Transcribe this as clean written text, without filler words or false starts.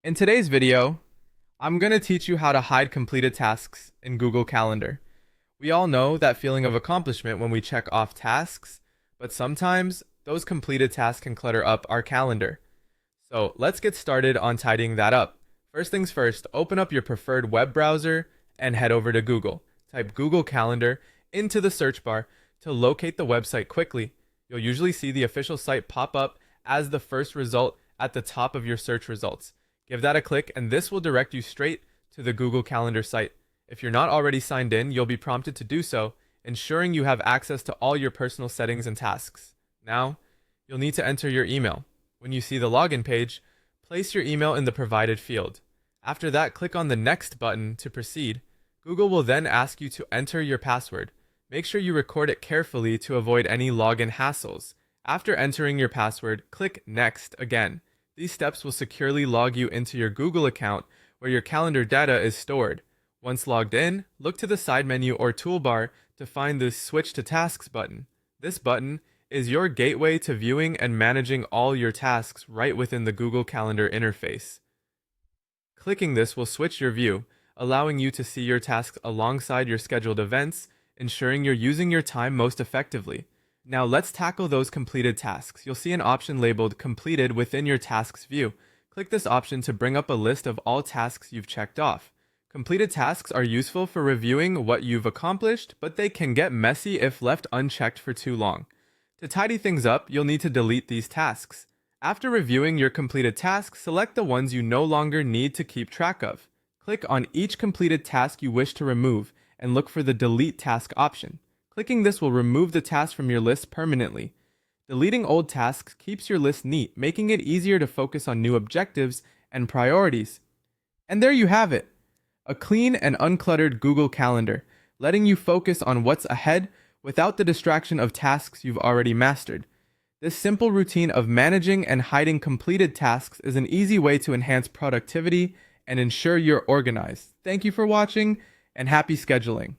In today's video, I'm going to teach you how to hide completed tasks in Google Calendar. We all know that feeling of accomplishment when we check off tasks, but sometimes those completed tasks can clutter up our calendar. So let's get started on tidying that up. First things first, open up your preferred web browser and head over to Google. Type Google Calendar into the search bar to locate the website quickly. You'll usually see the official site pop up as the first result at the top of your search results. Give that a click and this will direct you straight to the Google Calendar site. If you're not already signed in, you'll be prompted to do so, ensuring you have access to all your personal settings and tasks. Now, you'll need to enter your email. When you see the login page, place your email in the provided field. After that, click on the Next button to proceed. Google will then ask you to enter your password. Make sure you record it carefully to avoid any login hassles. After entering your password, click Next again. These steps will securely log you into your Google account where your calendar data is stored. Once logged in, look to the side menu or toolbar to find the Switch to Tasks button. This button is your gateway to viewing and managing all your tasks right within the Google Calendar interface. Clicking this will switch your view, allowing you to see your tasks alongside your scheduled events, ensuring you're using your time most effectively. Now let's tackle those completed tasks. You'll see an option labeled Completed within your tasks view. Click this option to bring up a list of all tasks you've checked off. Completed tasks are useful for reviewing what you've accomplished, but they can get messy if left unchecked for too long. To tidy things up, you'll need to delete these tasks. After reviewing your completed tasks, select the ones you no longer need to keep track of. Click on each completed task you wish to remove and look for the Delete Task option. Clicking this will remove the task from your list permanently. Deleting old tasks keeps your list neat, making it easier to focus on new objectives and priorities. And there you have it, a clean and uncluttered Google Calendar, letting you focus on what's ahead without the distraction of tasks you've already mastered. This simple routine of managing and hiding completed tasks is an easy way to enhance productivity and ensure you're organized. Thank you for watching and happy scheduling.